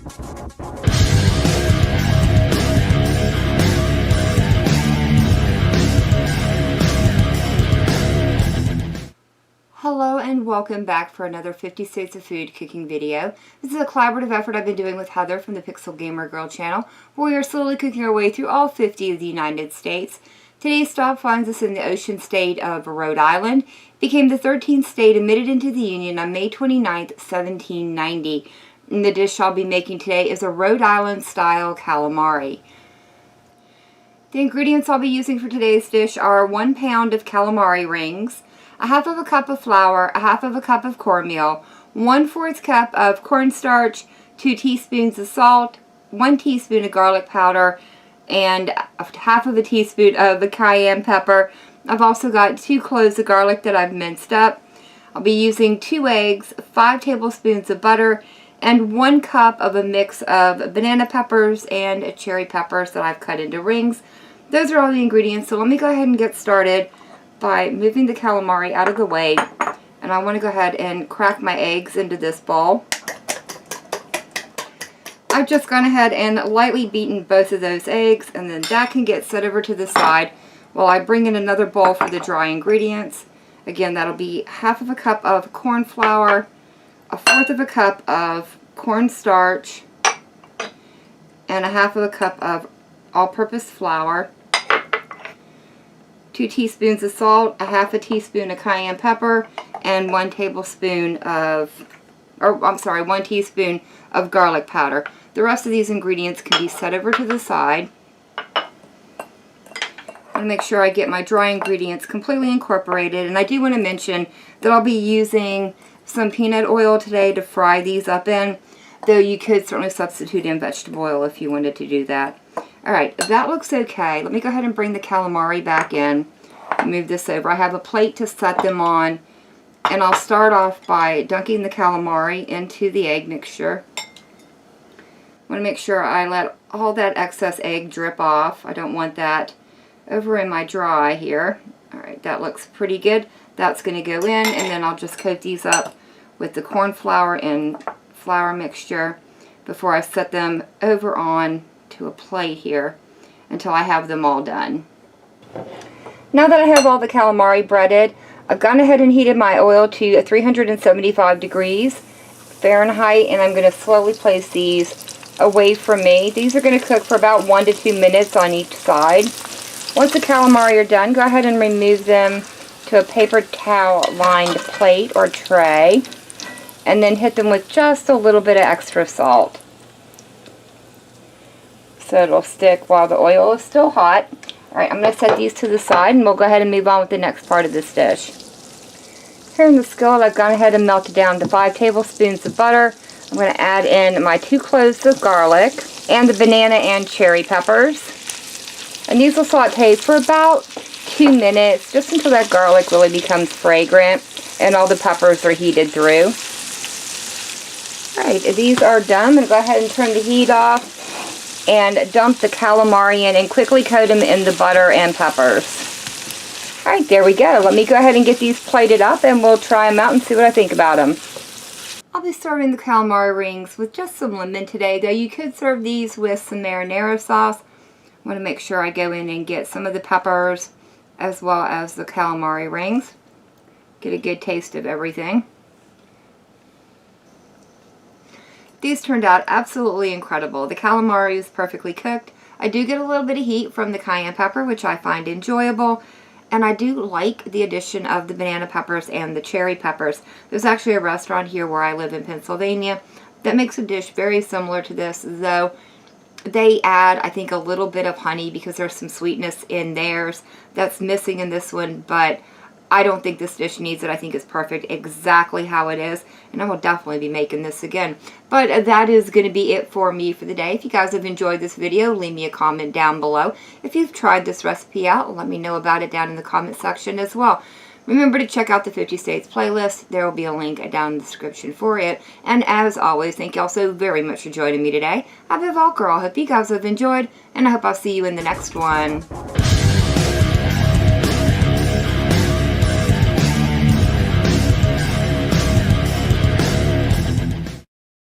Hello and welcome back for another 50 States of Food cooking video. This is a collaborative effort I've been doing with Heather from the Pixel Gamer Girl channel, where we are slowly cooking our way through all 50 of the United States. Today's stop finds us in the ocean state of Rhode Island. It became the 13th state admitted into the Union on May 29th, 1790. And the dish I'll be making today is a Rhode Island-style calamari. The ingredients I'll be using for today's dish are 1 pound of calamari rings, a half of a cup of flour, a half of a cup of cornmeal, 1/4 cup of cornstarch, 2 teaspoons of salt, 1 teaspoon of garlic powder, and half of a teaspoon of the cayenne pepper. I've also got 2 cloves of garlic that I've minced up. I'll be using 2 eggs, 5 tablespoons of butter, and 1 cup of a mix of banana peppers and cherry peppers that I've cut into rings. Those are all the ingredients, so let me go ahead and get started by moving the calamari out of the way. And I want to go ahead and crack my eggs into this bowl. I've just gone ahead and lightly beaten both of those eggs, and then that can get set over to the side while I bring in another bowl for the dry ingredients. Again, that'll be half of a cup of corn flour, 1/4 of a cup of cornstarch, and a half of a cup of all-purpose flour, 2 teaspoons of salt, a half a teaspoon of cayenne pepper, and 1 teaspoon of garlic powder. The rest of these ingredients can be set over to the side. And make sure I get my dry ingredients completely incorporated. And I do want to mention that I'll be using some peanut oil today to fry these up in, though you could certainly substitute in vegetable oil if you wanted to do that. Alright, that looks okay. Let me go ahead and bring the calamari back in. Move this over. I have a plate to set them on, and I'll start off by dunking the calamari into the egg mixture. I want to make sure I let all that excess egg drip off. I don't want that over in my dry here. Alright, that looks pretty good. That's going to go in, and then I'll just coat these up with the corn flour and flour mixture before I set them over on to a plate here until I have them all done. Now that I have all the calamari breaded, I've gone ahead and heated my oil to 375 degrees Fahrenheit, and I'm going to slowly place these away from me. These are going to cook for about 1 to 2 minutes on each side. Once the calamari are done, go ahead and remove them to a paper towel lined plate or tray, and then hit them with just a little bit of extra salt, so it'll stick while the oil is still hot. Alright, I'm going to set these to the side, and we'll go ahead and move on with the next part of this dish. Here in the skillet, I've gone ahead and melted down to 5 tablespoons of butter. I'm going to add in my 2 cloves of garlic and the banana and cherry peppers. And these will saute for about 2 minutes, just until that garlic really becomes fragrant and all the peppers are heated through. Alright, these are done. I'm going to go ahead and turn the heat off and dump the calamari in and quickly coat them in the butter and peppers. Alright, there we go. Let me go ahead and get these plated up, and we'll try them out and see what I think about them. I'll be serving the calamari rings with just some lemon today, though you could serve these with some marinara sauce. I want to make sure I go in and get some of the peppers as well as the calamari rings. Get a good taste of everything. These turned out absolutely incredible. The calamari is perfectly cooked. I do get a little bit of heat from the cayenne pepper, which I find enjoyable. And I do like the addition of the banana peppers and the cherry peppers. There's actually a restaurant here where I live in Pennsylvania that makes a dish very similar to this, though they add, I think, a little bit of honey because there's some sweetness in theirs that's missing in this one, but I don't think this dish needs it. I think it's perfect exactly how it is, and I will definitely be making this again. But that is going to be it for me for the day. If you guys have enjoyed this video, leave me a comment down below. If you've tried this recipe out, let me know about it down in the comment section as well. Remember to check out the 50 States playlist. There will be a link down in the description for it. And as always, thank you all so very much for joining me today. I've been Walktrhoughs. I hope you guys have enjoyed, and I hope I'll see you in the next one.